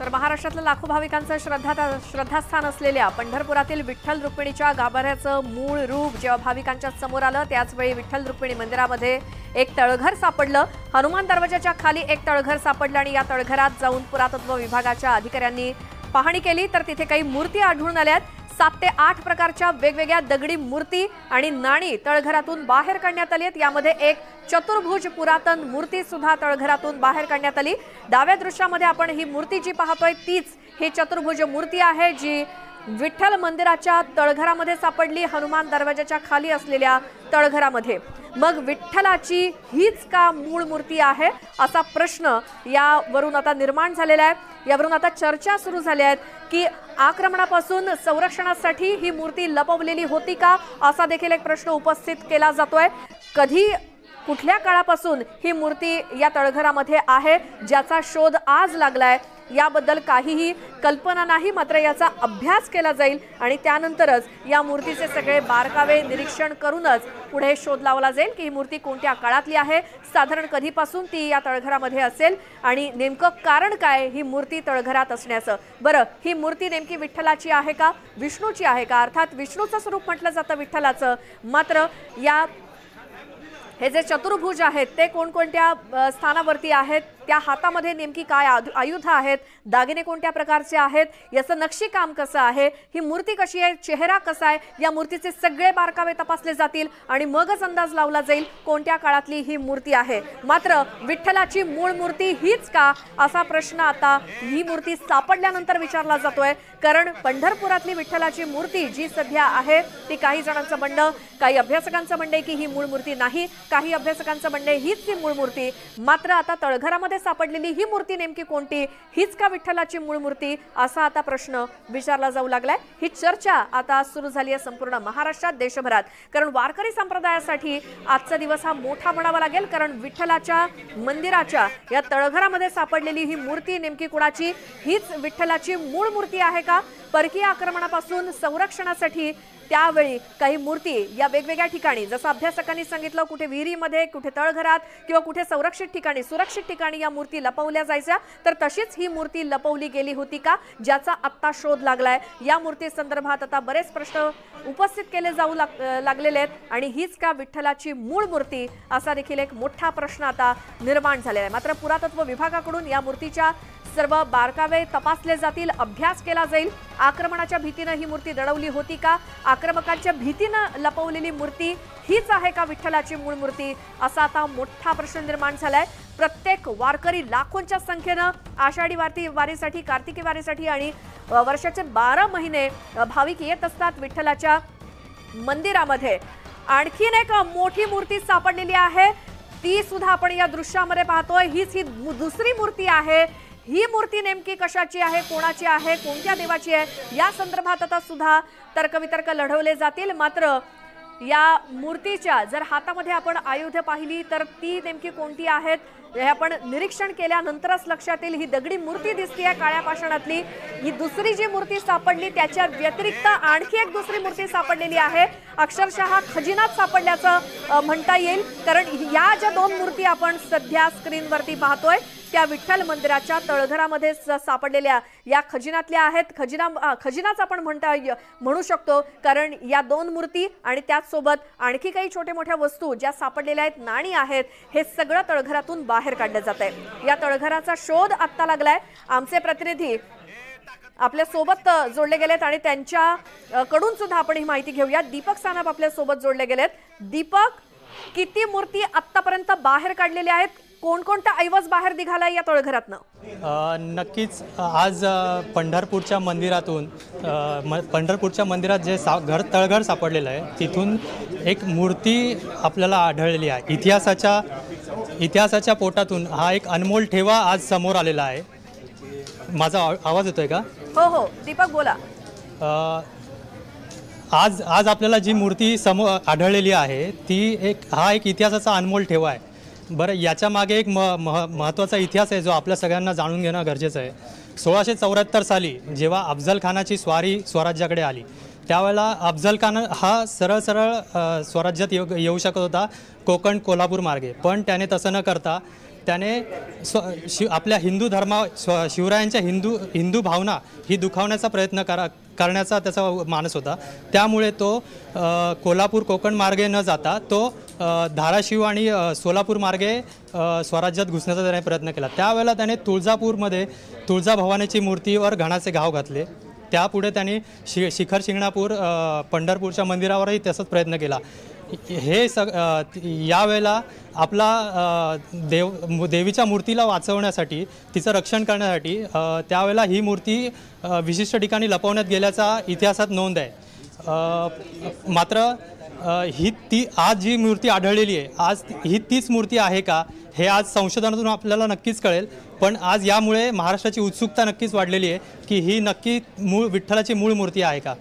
तर महाराष्ट्रातल्या लाखो भाविकांचं श्रद्धास्थान असलेल्या पंढरपुरातील विठ्ठल रुक्मिणीच्या गाभाऱ्याचं मूळ रूप जेव्हा भाविकांच्या समोर आलं त्याचवेळी विठ्ठल रुक्मिणी मंदिरामध्ये एक तळघर सापडलं। हनुमान दरवाजाच्या खाली एक तळघर सापडलं आणि या तळघरात जाऊन पुरातत्व विभागाच्या अधिकाऱ्यांनी पाहणी केली तर तिथे काही मूर्ती आढळून आल्यात। 7 ते 8 प्रकारच्या वेगवेगळ्या दगडी मूर्ती आणि नाणी तळघरातून बाहेर काढण्यात आली आहेत। यामध्ये एक चतुर्भुज पुरातन मूर्ती सुद्धा तळघरातून बाहेर काढण्यात आली। डाव्या दृश्यामध्ये आपण ही मूर्ती जी पाहतोय तीच ही चतुर्भुज मूर्ती आहे जी विठ्ठल मंदिराच्या तळघरामध्ये सापडली, हनुमान दरवाजाच्या खाली असलेल्या तळघरामध्ये। मग विठ्ठलाची हीच का मूळ मूर्ती आहे असा प्रश्न यावरून आता निर्माण झालेला आहे। यावरून आता चर्चा सुरू झाल्या आहेत की आक्रमणापासून संरक्षणासाठी ही मूर्ती लपवलेली होती का असा देखील एक प्रश्न उपस्थित केला जातोय। कधी कुठल्या काळापासून ही मूर्ती या तळघरामध्ये आहे ज्याचा शोध आज लागलाय याबद्दल काहीही कल्पना नाही, मात्र याचा अभ्यास केला जाईल आणि त्यानंतरच या मूर्तीचे सगळे बारकावे निरीक्षण करूनच पुढे शोध लावला जाईल की ही मूर्ती कोणत्या काळातली आहे, साधारण कधीपासून ती या तळघरामध्ये असेल आणि नेमकं कारण काय ही मूर्ती तळघरात असण्याचं। बरं, ही मूर्ती नेमकी विठ्ठलाची आहे का विष्णूची आहे का? अर्थात विष्णूचं स्वरूप म्हटलं जातं विठ्ठलाचं, मात्र या हे जे चतुर्भुज आहेत ते कोणकोणत्या स्थानावरती आहेत, त्या हातामध्ये नेमकी काय आयुध आहेत, दागिने कोणत्या प्रकारचे आहेत, याचं नक्षीकाम कसं आहे, ही मूर्ती कशी आहे, चेहरा कसा आहे, या मूर्तीचे सगळे बारकावे तपासले जातील आणि मगच अंदाज लावला जाईल कोणत्या काळातली ही मूर्ती आहे। मात्र विठ्ठलाची मूळ मूर्ती हीच का असा प्रश्न आता ही मूर्ती सापडल्यानंतर विचारला जातोय, कारण पंढरपुरातली विठ्ठलाची मूर्ती जी सध्या आहे ती काही जणांचं म्हणणं, काही अभ्यासकांचं म्हणणं की ही मूळ मूर्ती नाही, काही अभ्यासकांचं म्हणणं हीच ती मूळ मूर्ती। मात्र आता तळघरामध्ये सापडलेली ही मूर्ती नेमकी कोणती, हीच का विठ्ठलाची मूळ मूर्ती असा आता प्रश्न विचारला जाऊ लागलाय। ही चर्चा आता सुरू झाली आहे संपूर्ण महाराष्ट्रात, देशभरात, कारण वारकरी संप्रदायासाठी आजचा दिवस हा मोठा म्हणावा लागेल, कारण विठ्ठलाच्या मंदिराच्या या तळघरामध्ये सापडलेली ही मूर्ती नेमकी कुणाची, हीच विठ्ठलाची मूळ मूर्ती आहे का? परकीय आक्रमणापासून संरक्षणासाठी त्यावेळी काही मूर्ती या वेगवेगळ्या ठिकाणी, जसं अभ्यासकांनी सांगितलं, कुठे विहिरीमध्ये, कुठे तळघरात किंवा कुठे संरक्षित ठिकाणी, सुरक्षित ठिकाणी या मूर्ती लपवल्या जायच्या, तर तशीच ही मूर्ती लपवली गेली होती का ज्याचा आत्ता शोध लागलाय। या मूर्ती संदर्भात आता बरेच प्रश्न उपस्थित केले जाऊ लागलेले आहेत आणि हीच का विठ्ठलाची मूळ मूर्ती असा देखील एक मोठा प्रश्न आता निर्माण झालेला आहे। मात्र पुरातत्व विभागाकडून या मूर्तीच्या सर्व बारकावे तपासले जातील, अभ्यास केला जाईल। आक्रमणाच्या भीतीने ही मूर्ती दडवली होती का, आक्रमकांच्या भीतीने लपवलेली मूर्ती हीच आहे का विठ्ठलाची मूळ मूर्ती असा आता मोठा प्रश्न निर्माण झालाय। प्रत्येक वारकरी लाखोंच्या संख्येने आषाढी वारीसाठी, कार्तिकी वारीसाठी आणि वर्षाचे 12 महिने भाविक येत असतात विठ्ठलाच्या मंदिरामध्ये। आणखीन एक मोठी मूर्ती सापडलेली आहे, ती सुद्धा आपण या दृश्यामध्ये पाहतोय, ही दुसरी मूर्ती आहे। ही मूर्ती नेमकी कशाची आहे, कोणाची आहे, कोणत्या देवाची आहे या संदर्भात आता सुद्धा तर्कवितर्क लढवले जातील। मात्र या मूर्तीच्या जर हातामध्ये आपण आयुध पाहिली तर ती नेमकी कोणती आहेत हे आपण निरीक्षण केल्यानंतरच लक्षात येईल। ही दगडी मूर्ती दिसतेय काळ्या पाषाणातली, ही दुसरी जी मूर्ती सापडली त्याच्या व्यतिरिक्त आणखी एक दुसरी मूर्ती सापडलेली आहे, अक्षरशः खजिनात सापडल्याचं म्हणता येईल, कारण या ज्या दोन मूर्ती आपण सध्या स्क्रीनवरती पाहतोय त्या विठ्ठल मंदिराच्या तळघरामध्ये सापडलेल्या या खजिनातल्या आहेत। खजिनाच आपण म्हणू शकतो, कारण या दोन मूर्ती आणि त्याचसोबत आणखी काही छोटे मोठ्या वस्तू ज्या सापडलेल्या आहेत, नाणी आहेत, हे सगळं तळघरातून बाहेर काढलं जात आहे। या तळघराचा शोध आत्ता लागलाय। आमचे प्रतिनिधी आपल्या सोबत जोडले गेलेत आणि त्यांच्या कडून सुद्धा आपण ही माहिती घेऊया। दीपक सानप आपल्या सोबत जोडले गेलेत। दीपक, किती मूर्ती आतापर्यंत बाहेर काढलेल्या आहेत, कोणकोणता ऐवज बाहेर निघालाय या तळघरातनं? नक्कीच आज पंढरपूरच्या मंदिरात जे तळघर सापडलेलं आहे तिथून एक मूर्ती आपल्याला आढळलेली आहे। इतिहासाच्या पोटातून हा एक अनमोल ठेवा आज समोर आलेला आहे। माझा आवाज येतोय का? हो दीपक बोला। आज आपल्याला जी मूर्ती समोर आढळलेली आहे ती हा एक इतिहासाचा अनमोल ठेवा आहे। बरं, याच्या मागे एक महत्त्वाचा इतिहास आहे जो आपल्या सगळ्यांना जाणून घेणं गरजेचं आहे। 1674 साली जेव्हा अफजल खानाची स्वारी स्वराज्याकडे आली त्यावेळेला अफजल खान हा सरळ स्वराज्यात येऊ शकत होता कोकण कोल्हापूर मार्गे, पण त्याने तसं न करता त्याने आपल्या हिंदू शिवरायांच्या हिंदू भावना ही दुखावण्याचा प्रयत्न करण्याचा त्याचा मानस होता. त्यामुळे तो कोल्हापूर कोकण मार्गे न जाता तो धाराशिव आणि सोलापूर मार्गे स्वराज्यात घुसण्याचा त्याने प्रयत्न केला. त्यावेळेला त्याने तुळजापूरमध्ये तुळजाभवानीची मूर्तीवर घणाचे घाव घातले. त्यापुढे त्यांनी शिखर शिंगणापूर पंढरपूरच्या मंदिरावरही तसाच प्रयत्न केला. हे यावेळेला आपला देवीच्या मूर्तीला वाचवण्यासाठी, तिचं रक्षण करण्यासाठी त्यावेळेला ही मूर्ती विशिष्ट ठिकाणी लपवण्यात गेल्याचा इतिहासात नोंद आहे. मात्र आज जी मूर्ती आढळलेली आहे, आज ही तीच मूर्ती आहे का हे आज संशोधनातून आपल्याला नक्कीच कळेल. पण आज यामुळे महाराष्ट्राची उत्सुकता नक्कीच वाढलेली आहे की ही नक्की विठ्ठलाची मूळ मूर्ती आहे का.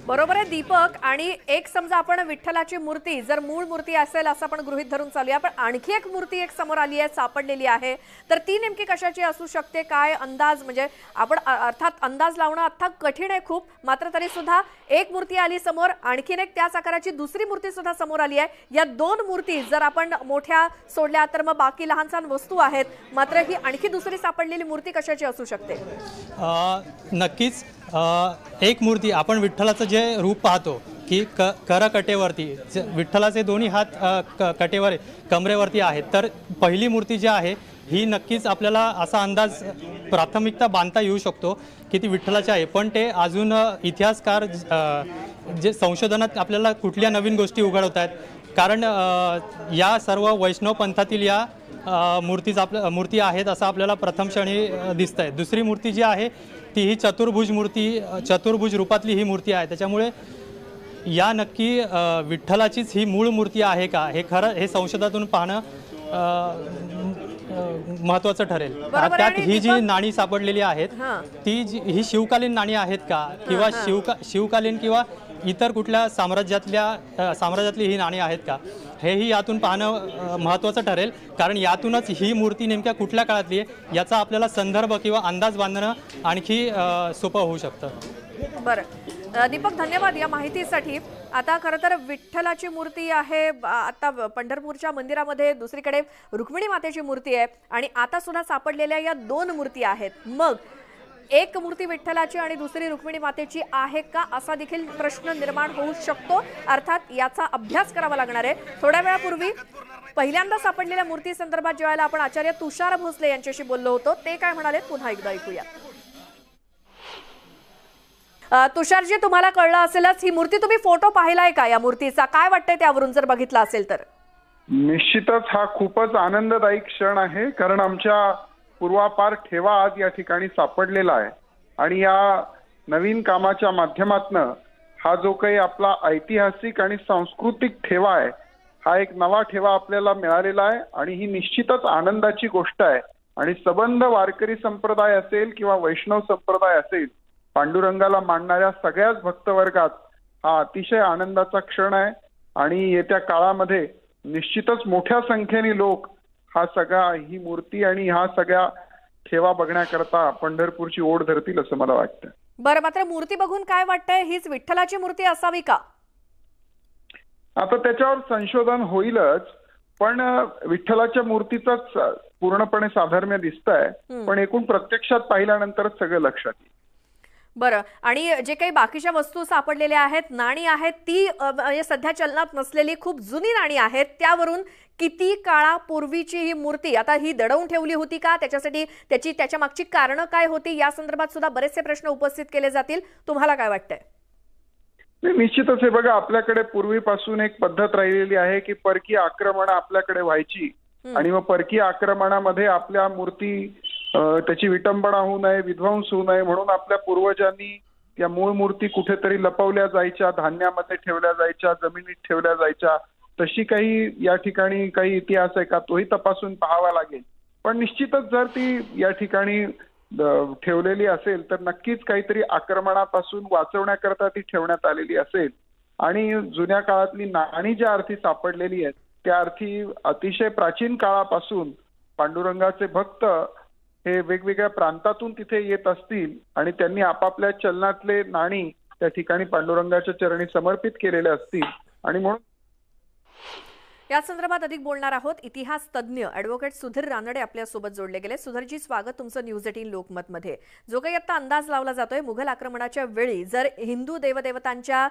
बरोबर आहे दीपक. आणि एक समजा आपण विठ्ठलाची मूर्ती जर मूळ मूर्ती असेल असं आपण गृहीत धरून चालूया, पण आणखी एक मूर्ती एक समोर आली आहे, सापडलेली आहे, तर ती नेमकी कशाची असू शकते, काय अंदाज? म्हणजे आपण अर्थात अंदाज लावणं आता कठीण आहे खूप, मात्र तरी सुद्धा एक मूर्ती आली समोर, आणखीन एक त्याच आकाराची दुसरी मूर्ती सुद्धा समोर आली आहे. या दोन मूर्ती जर आपण मोठ्या सोडल्या तर मग बाकी लहान सहान वस्तू आहेत, मात्र ही आणखी दुसरी सापडलेली मूर्ती कशाची असू शकते? नक्कीच एक मूर्ती आपण विठ्ठलाचं जे रूप पाहतो की करकटेवरती विठ्ठलाचे दोन्ही हात कटेवर कमरेवरती आहेत, तर पहिली मूर्ती जी आहे ही नक्कीच आपल्याला असा अंदाज प्राथमिकता बांधता येऊ शकतो की ती विठ्ठलाची आहे. पण ते अजून इतिहासकार जे संशोधनात आपल्याला कुठल्या नवीन गोष्टी उघडवत आहेत, कारण या सर्व वैष्णव पंथातील या मूर्ती आहेत असं आपल्याला प्रथम क्षणी दिसत आहे. दुसरी मूर्ती जी आहे ती ही चतुर्भुज रूपातली ही मूर्ती आहे. त्याच्यामुळे या नक्की विठ्ठलाचीच ही मूळ मूर्ती आहे का हे संशोधनातून पाहणं महत्त्वाचं ठरेल. त्यात ही जी नाणी सापडलेली आहेत ही शिवकालीन नाणी आहेत का, किंवा शिवकालीन किंवा इतर कुठल्या साम्राज्यातली ही नाणी आहेत का, हेही यातून पाहणं महत्त्वाचं ठरेल. कारण यातूनच ही मूर्ती नेमक्या कुठल्या काळातली आहे याचा आपल्याला संदर्भ किंवा अंदाज बांधणं आणखी सोपं होऊ शकतं. बरं दीपक, धन्यवाद या माहितीसाठी. आता खरं तर विठ्ठलाची मूर्ती आहे आता पंढरपूरच्या मंदिरामध्ये, दुसरीकडे रुक्मिणी मातेची मूर्ती आहे, आणि आता सुद्धा सापडलेल्या या दोन मूर्ती आहेत. मग एक मूर्ती विठ्ठलाची आणि दुसरी रुक्मिणी मातेची आहे का असा देखील प्रश्न निर्माण होऊ शकतो. अर्थात याचा अभ्यास करावा लागणार आहे. थोड्या वेळापूर्वी पहिल्यांदा सापडलेल्या मूर्ती संदर्भात जेव्हा आपण आचार्य तुषार भोसले यांच्याशी बोललो होतो, ते काय म्हणाले पुन्हा एकदा ऐकूया. तुषारजी, तुम्हाला कळलं असेलच, ही मूर्ती तुम्ही फोटो पाहिलाय का या मूर्तीचा? काय वाटतंय त्यावरून जर बघितला असेल तर? निश्चितच हा खूपच आनंददायी क्षण आहे, कारण आमच्या पूर्वापार ठेवा आज या ठिकाणी सापडलेला आहे. आणि या नवीन कामाच्या माध्यमातनं हा जो काही आपला ऐतिहासिक आणि सांस्कृतिक ठेवा आहे, हा एक नवा ठेवा आपल्याला मिळालेला आहे. आणि ही निश्चितच आनंदाची गोष्ट आहे. आणि सबंध वारकरी संप्रदाय असेल किंवा वैष्णव संप्रदाय असेल, पांडुरंगाला मानणाऱ्या सगळ्याच भक्तवर्गात हा अतिशय आनंदाचा क्षण आहे. आणि येत्या काळामध्ये निश्चितच मोठ्या संख्येने लोक ही मूर्ती आणि हा सगळ्या ठेवा बघण्याकरता पंढरपूरची ओढ धरतील असं मला वाटतं. बरं, मात्र मूर्ती बघून काय वाटतंय, हीच विठ्ठलाची मूर्ती असावी का? आता त्याच्यावर संशोधन होईलच, पण विठ्ठलाच्या मूर्तीचाच पूर्णपणे साधर्म्य दिसतंय, पण एकूण प्रत्यक्षात पाहिल्यानंतरच सगळं लक्षात येईल. बरं, आणि जे काही बाकीच्या वस्तू सापडलेल्या आहेत, नाणी आहेत, ती सध्या चलनात नसलेली खूप जुनी नाणी आहेत, त्यावरून किती काळापूर्वीची ही मूर्ती, आता ही दडवून ठेवली होती का, त्याच्या मागची कारणं काय होती, या संदर्भात सुद्धा बरेचसे प्रश्न उपस्थित केले जातील. तुम्हाला काय वाटतंय? निश्चितच हे बघा, आपल्याकडे पूर्वीपासून एक पद्धत राहिलेली आहे की परकीय आक्रमणं आपल्याकडे व्हायची, आणि मग परकीय आक्रमणामध्ये आपल्या मूर्ती त्याची विटंबना होऊ नये, विध्वंस होऊ नये म्हणून आपल्या पूर्वजांनी त्या मूळ मूर्ती कुठेतरी लपवल्या जायच्या, धान्यामध्ये ठेवल्या जायच्या, जमिनीत ठेवल्या जायच्या. तशी काही या ठिकाणी काही इतिहास आहे का, तोही तपासून पाहावा लागेल. पण निश्चितच जर ती या ठिकाणी ठेवलेली असेल तर नक्कीच काहीतरी आक्रमणापासून वाचवण्याकरता ती ठेवण्यात आलेली असेल. आणि जुन्या काळातली नाणी ज्या अर्थी सापडलेली आहेत त्या अर्थी अतिशय प्राचीन काळापासून पांडुरंगाचे भक्त हे वेगवेगळ्या प्रांतातून तिथे येत असतील आणि त्यांनी आपापल्या चलनातले नाणी त्या ठिकाणी पांडुरंगाच्या चरणी समर्पित केलेले असतील. आणि म्हणून या संदर्भात अधिक बोलणार आहोत. इतिहास तज्ज्ञ ॲडव्होकेट सुधीर रानडे आपल्यासोबत जोडले गेले. सुधीरजी, स्वागत तुमचं न्यूज 18 लोकमतमध्ये. जो काही आता अंदाज लावला जातोय, मुघल आक्रमणाच्या वेळी जर हिंदू देवदेवतांच्या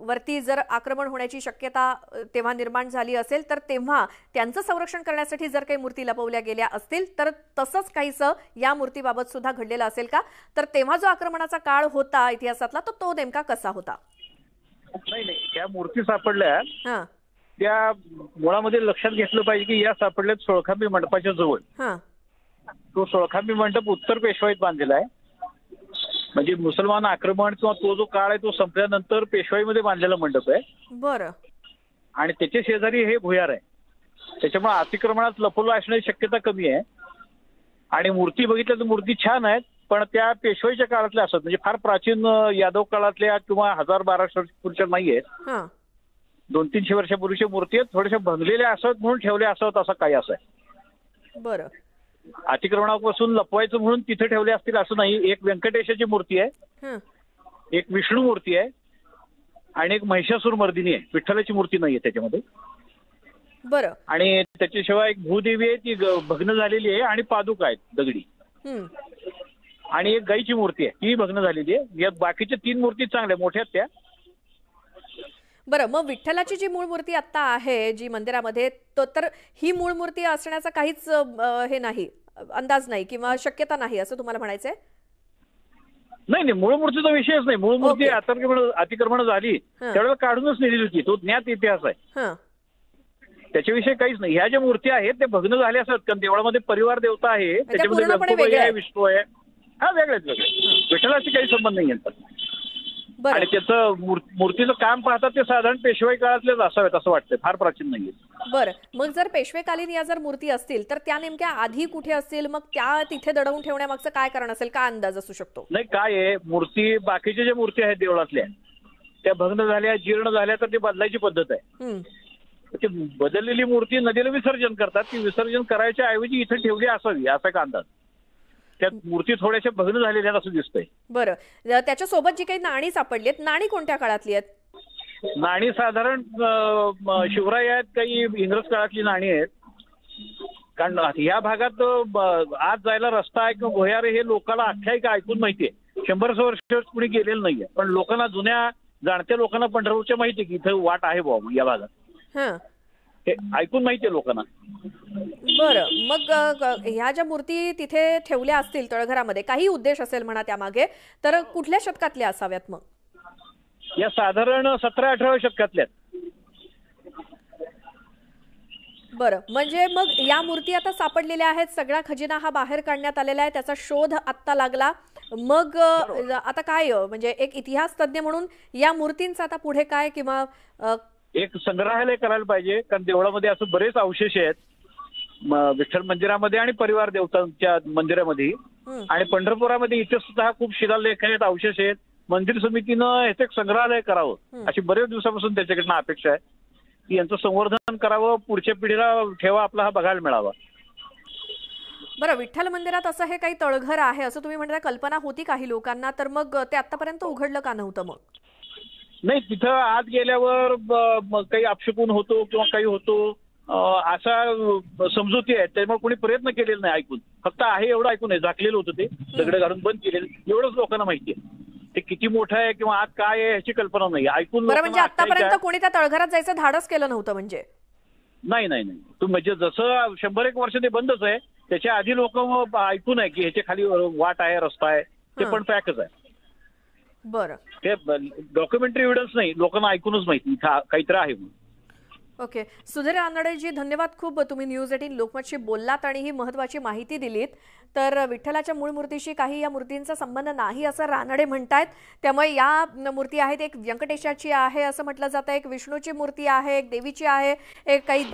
वरती जर आक्रमण होण्याची शक्यता तेव्हा निर्माण झाली असेल, तर तेव्हा त्यांचं संरक्षण करण्यासाठी जर काही मूर्ती लपवल्या गेल्या असतील, तर तसंच काहीसं या मूर्तीबाबत सुद्धा घडलेलं असेल का? तर तेव्हा जो आक्रमणाचा काळ होता इतिहासातला, तो नेमका कसा होता? नाही, त्या मूर्ती सापडल्या हां त्या मुळामध्ये लक्षात घेतलं पाहिजे की या सापडल्यात सोळखांबी मंडपाच्या जवळ. हां तो सोळखांबी मंडप उत्तर पेशवाईत बांधलेला आहे. म्हणजे मुसलमान आक्रमण किंवा तो जो काळ आहे तो संपल्यानंतर पेशवाईमध्ये बांधलेला मंडप आहे. बरं. आणि त्याच्या शेजारी हे भुयार आहे. त्याच्यामुळे अतिक्रमणात लपवलं असण्याची शक्यता कमी आहे. आणि मूर्ती बघितल्या तर मूर्ती छान आहेत, पण त्या पेशवाईच्या काळातल्या असतात. म्हणजे फार प्राचीन यादव काळातल्या किंवा 1000-1200 वर्षापूर्वीच्या नाही आहेत. हां 200-300 वर्षापूर्वीच्या मूर्ती आहेत. थोड्याशा भंगलेल्या असाव्यात म्हणून ठेवल्या असाव्यात असं काही असं आहे. बरं. अतिक्रमणापासून लपवायचं म्हणून तिथे ठेवले असतील असं नाही. एक व्यंकटेशाची मूर्ती आहे, हं एक विष्णू मूर्ती आहे आणि एक महिषासूर मर्दिनी आहे. विठ्ठलाची मूर्ती नाहीये त्याच्यामध्ये. बरं. आणि त्याच्याशिवाय एक भूदेवी आहे, ती भग्न झालेली आहे आणि पादुका आहेत दगडी. हं आणि एक गाईची मूर्ती आहे, ती भग्न झालेली आहे. या बाकीच्या 3 मूर्ती चांगल्या मोठ्या आहेत त्या. बरं, मग विठ्ठलाची जी मूळ मूर्ती आता आहे जी मंदिरामध्ये, तर ही मूळ मूर्ती असण्याचा काहीच हे नाही, अंदाज नाही किंवा शक्यता नाही असं तुम्हाला म्हणायचंय? नाही, मूळ मूर्तीचा विषयच नाही. मूळ मूर्ती ओके. अतिक्रमण झाली त्यावेळेला काढूनच नेलेली होती. तो ज्ञात इतिहास आहे. हां त्याच्याविषयी काहीच नाही. ह्या ज्या मूर्ती आहेत त्या भग्न झाल्या असतात. कारण देवळामध्ये परिवार देवता आहे, त्याच्यामध्ये पूर्णपणे गणपती वेगळ्या आहे, आहेत. विष्णू आहे. हा वेगळेच विठ्ठलाशी काही संबंध नाही यांचा. बरं. आणि त्याचं मूर्तीचं काम पाहतात ते साधारण पेशवाई काळातलेच असावेत असं वाटतं. फार प्राचीन नाहीये. बरं, मग जर पेशवेकालीन या जर मूर्ती असतील तर त्या नेमक्या आधी कुठे असतील? मग त्या तिथे दडवून ठेवण्यामागचं काय कारण असेल? काय अंदाज असू शकतो? नाही, काय आहे, मूर्ती बाकीच्या ज्या मूर्ती आहेत देवळातल्या त्या भग्न झाल्या, जीर्ण झाल्या तर ती बदलायची पद्धत आहे. हं ती बदललेली मूर्ती नदीला विसर्जन करतात. ती विसर्जन करायच्या ऐवजी इथे ठेवली असावी असा एक अंदाज. त्या मूर्ती थोड्याशा भग्न झालेल्या असं दिसतंय. बरं, त्याच्यासोबत जी काही नाणी सापडली आहेत, नाणी कोणत्या काळातली आहेत? नाणी साधारण शिवराय आहेत, काही इंग्रज काळातली नाणी आहेत. कारण या भागात आज जायला रस्ता आहे किंवा भुयार हे लोकांना आख्यायिका ऐकून माहितीये. 100 वर्ष कुणी गेलेलं नाहीये, पण लोकांना, जुन्या जाणत्या लोकांना पंढरपूरच्या माहिती आहे की इथं वाट आहे बुवा या भागात. हां हे ऐकून माहितीये लोकांना. बरं, मग ह्या ज्या मूर्ती तिथे ठेवल्या असतील तळघरामध्ये, काही उद्देश असेल म्हणा त्यामागे, तर कुठल्या शतकातल्या असाव्यात मग? या साधारण 17-18 शतकातल्या. बरं, म्हणजे मग या मूर्ती आता सापडलेल्या आहेत, सगळा खजिना हा बाहेर काढण्यात आलेला आहे, त्याचा शोध आत्ता लागला. मग आता काय, म्हणजे एक इतिहास तज्ज्ञ म्हणून या मूर्तींचा आता पुढे काय, किंवा एक संग्रहालय करायला पाहिजे. कारण देवळामध्ये असं बरेच अवशेष आहेत, विठ्ठल मंदिरामध्ये आणि परिवार देवतांच्या मंदिरामध्ये. आणि पंढरपुरामध्ये इथे सुद्धा खूप शिलालेख आहेत, अवशेष आहेत. मंदिर समितीनं ह्याचं एक संग्रहालय करावं अशी बरेच दिवसापासून त्याच्याकडनं अपेक्षा आहे की यांचं संवर्धन करावं, पुढच्या पिढीला ठेवा आपला हा बघायला मिळावा. बरं, विठ्ठल मंदिरात असं हे काही तळघर आहे असं तुम्ही म्हणता, कल्पना होती काही लोकांना, तर मग ते आतापर्यंत उघडलं का नव्हतं मग? नाही, तिथं आत गेल्यावर काही अपशकुन होतो किंवा काही होतो असा समजुती आहे. त्यामुळे कोणी प्रयत्न केलेला नाही ऐकून. फक्त आहे एवढं ऐकून आहे. झाकलेलं होतं ते, दगड घालून बंद केलेलं, एवढंच लोकांना माहिती आहे. ते किती मोठं आहे किंवा आत काय आहे ह्याची कल्पना नाही ऐकून. बरं, म्हणजे आतापर्यंत कोणी त्या तळघरात जायचं धाडस केलं नव्हतं म्हणजे? नाही नाही नाही, तू म्हणजे जसं 100-1 वर्ष ते बंदच आहे, त्याच्या आधी लोक ऐकून आहे की ह्याच्या खाली वाट आहे, रस्ता आहे, ते पण पॅकच आहे. बरं, ते डॉक्युमेंटरी एव्हिडन्स नाही, लोकांना ऐकूनच माहिती काहीतरी आहे म्हणून. ओके, सुधीर रानडेजी, धन्यवाद खूप. तुम्ही न्यूज 18 लोकमतशी बोललात आणि ही महत्त्वाची माहिती दिलीत. तर विठ्ठलाच्या मूळ मूर्तीशी काही या मूर्तींचा संबंध नाही असं रानडे म्हणतायत. त्यामुळे या मूर्ती आहेत, एक व्यंकटेशाची आहे असं म्हटलं जातं, एक विष्णूची मूर्ती आहे, एक देवीची आहे, एक काही